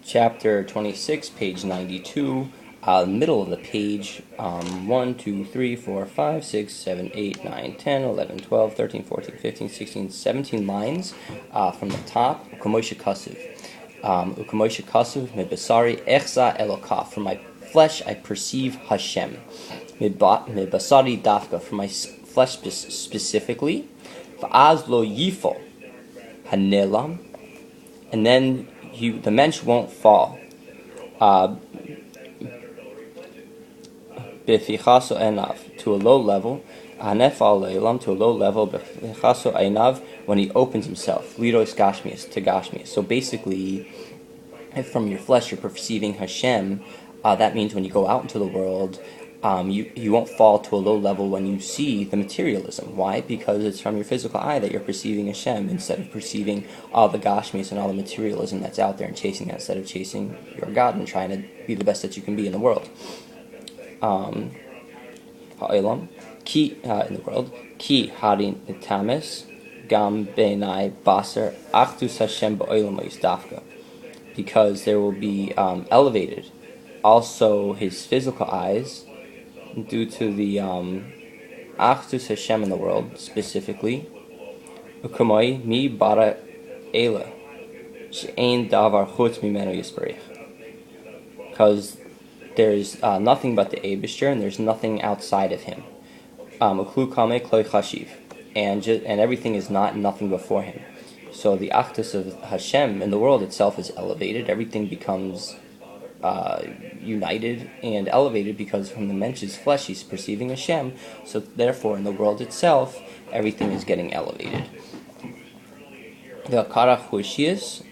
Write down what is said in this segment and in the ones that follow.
chapter 26, page 92, middle of the page, 1, 2, 3, 4, 5, 6, 7, 8, 9, 10, 11, 12, 13, 14, 15, 16, 17 lines from the top. Ukamoisha Kasuv. Ukamoisha Kasuv, Mibasari Echza Eloka. From my flesh I perceive Hashem. Mibasari Dafka. From my flesh specifically. Va'az lo yifol hanelam. And then the mensch won't fall. Befichaso enav, to a low level. Hanefal leilam, to a low level. Befichaso enav, when he opens himself. Liros gashmias, to gashmias. So basically, if from your flesh you're perceiving Hashem, that means when you go out into the world, you won't fall to a low level when you see the materialism. Why? Because it's from your physical eye that you're perceiving Hashem instead of perceiving all the gashmis and all the materialism that's out there and chasing that instead of chasing your God and trying to be the best that you can be in the world. Ha'olam, ki in the world, ki harin nitamis gam benai baser achtus Hashem ba'olam dafka, because there will be elevated also his physical eyes, due to the Achdus Hashem in the world, specifically, Ukamai mi bara ela, she'ein davar chutz mimenu yisparich, because there's nothing but the Eibishter and there's nothing outside of him. Uklu kame kloi chashiv, and everything is not nothing before him. So the Achdus of Hashem in the world itself is elevated. Everything becomes united and elevated because from the mensch's flesh he's perceiving Hashem, so therefore in the world itself everything is getting elevated. The Hakara Hushias,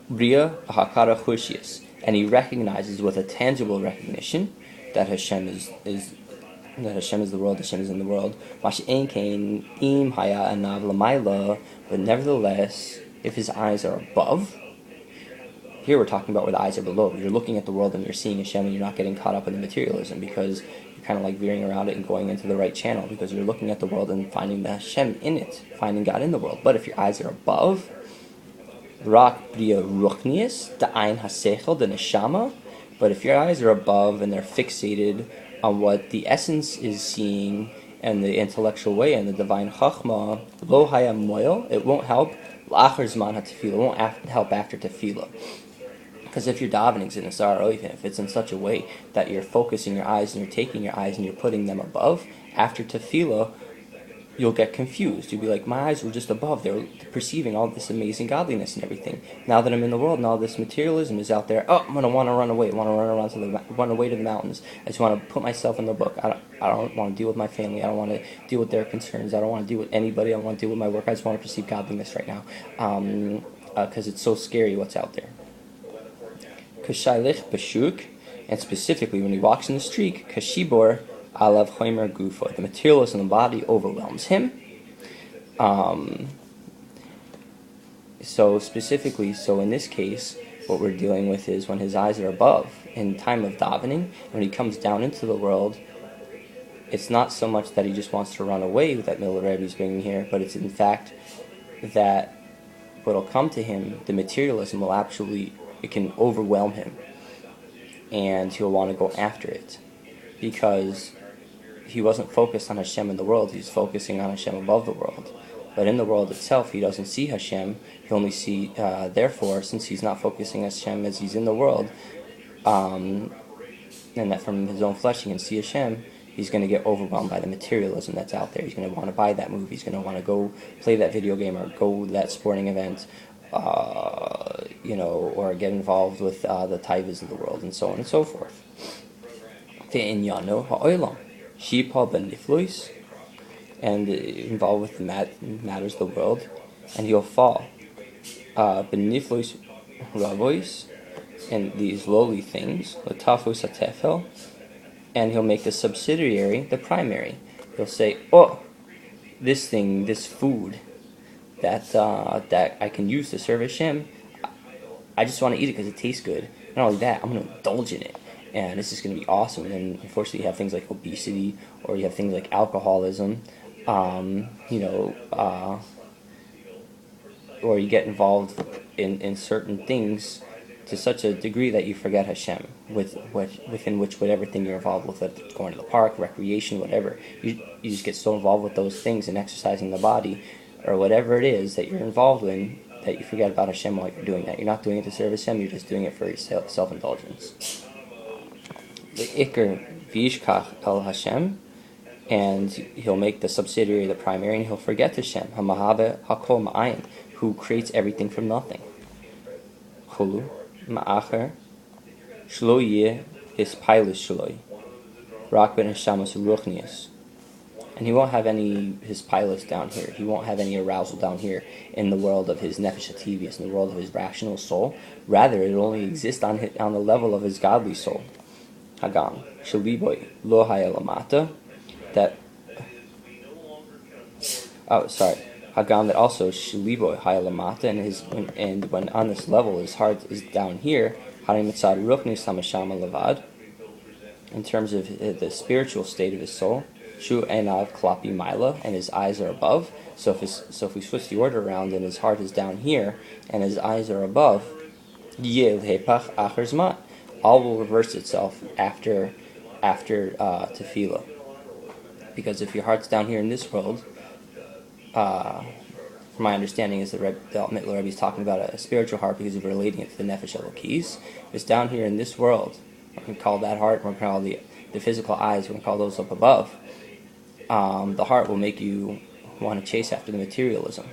Bria Hakara Hushias, and he recognizes with a tangible recognition that Hashem is the world, Hashem is in the world. Mash'en kain im haya anav lamayla, but nevertheless, if his eyes are above. Here we're talking about where the eyes are below. You're looking at the world and you're seeing Hashem and you're not getting caught up in the materialism because you're kind of like veering around it and going into the right channel because you're looking at the world and finding the Hashem in it, finding God in the world. But if your eyes are above, rak bria ruchnius, the ein hasechel, the neshama, but if your eyes are above and they're fixated on what the essence is seeing and the intellectual way and the divine chachma, lo haya moil, it won't help. L'achar zman hatefila, it won't help after tefillah. Because if your davening's in a Shaar, if it's in such a way that you're focusing your eyes and you're taking your eyes and you're putting them above, after tefillah, you'll get confused. You'll be like, my eyes were just above. They were perceiving all this amazing godliness and everything. Now that I'm in the world and all this materialism is out there, I'm going to want to run away. I want to run away to the mountains. I just want to put myself in the book. I don't want to deal with my family. I don't want to deal with their concerns. I don't want to deal with anybody. I don't want to deal with my work. I just want to perceive godliness right now. Because it's so scary what's out there. Kashailich bashuk, and specifically when he walks in the street, kashibor alav choimer gufo, the materialism in the body overwhelms him. So in this case, what we're dealing with is when his eyes are above in time of davening, when he comes down into the world, it's not so much that he just wants to run away that Middler Rebbe is bringing here, but it's in fact that what will come to him, the materialism will it can overwhelm him, and he'll want to go after it, because he wasn't focused on Hashem in the world, he's focusing on Hashem above the world. But in the world itself, he doesn't see Hashem, he only see, therefore, since he's not focusing on Hashem as he's in the world, and that from his own flesh he can see Hashem, he's going to get overwhelmed by the materialism that's out there. He's going to want to buy that movie, he's going to want to go play that video game or go to that sporting event, or get involved with the taivas of the world, and so on and so forth. Ve'inyano ha'olam, shipa beniflois, and involved with the matters of the world, and he'll fall. Beniflois ravois, and these lowly things, latafos atefel, and he'll make the subsidiary the primary. He'll say, this thing, this food, that I can use to serve Hashem, I just want to eat it because it tastes good. Not only that, I'm going to indulge in it, and this is going to be awesome. And then, unfortunately, you have things like obesity, or you have things like alcoholism, or you get involved in certain things to such a degree that you forget Hashem, within which whatever thing you're involved with, going to the park, recreation, whatever, you just get so involved with those things and exercising the body, or whatever it is that you're involved in, that you forget about Hashem while you're doing that. You're not doing it to serve Hashem, you're just doing it for self-indulgence. The Iker Vishkach El Hashem, and he'll make the subsidiary the primary, and he'll forget Hashem, Hamahabe Hakol Ma'ayin, who creates everything from nothing. Chulu Ma'acher Shlo Yeh His Pilus Shloi Rak Ben Hashamas Ruchnius. And he won't have any his pilus down here. He won't have any arousal down here in the world of his nefesh hativius, in the world of his rational soul. Rather, it will only exist on the level of his godly soul. Hagam Shaliboy Lo Hayalamata. Hagam that also Shaliboy Hayalamata, and when on this level his heart is down here. Harim Mitzad Ruchni Samashama Lavad. In terms of the spiritual state of his soul. Shu Enav Klapi Mila, and his eyes are above. So if we switch the order around, and his heart is down here, and his eyes are above, Yeh Hepach Acher Zman, all will reverse itself after tefillah. Because if your heart's down here in this world, from my understanding is the Middler Rebbe is talking about a spiritual heart because he's relating it to the Nefesh Elokis. It's down here in this world. We can call that heart, we're going to call the physical eyes, we're going to call those up above. The heart will make you want to chase after the materialism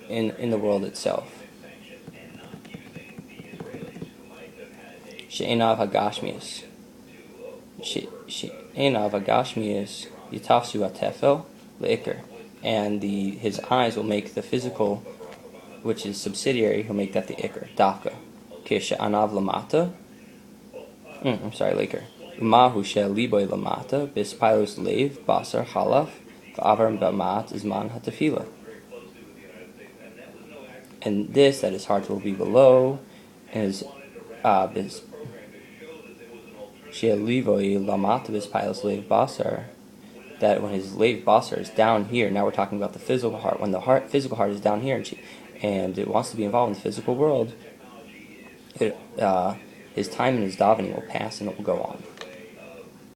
in the world itself. She'enav hagashmius. She'enav hagashmius yitafsu atefel le'ikr. And his eyes will make the physical, which is subsidiary, he'll make that the ikr, dafka. Kishe'anav lamata. Le'ikr. Mahu she'liboy lamata bispilus leiv basar halaf v'avar b'mat izman hatafila. And this, that his heart will be below, is she'liboy lamata bispilus leiv basar. That when his leiv basar is down here, now we're talking about the physical heart. When the physical heart is down here and it wants to be involved in the physical world, his time and his davening will pass and it will go on.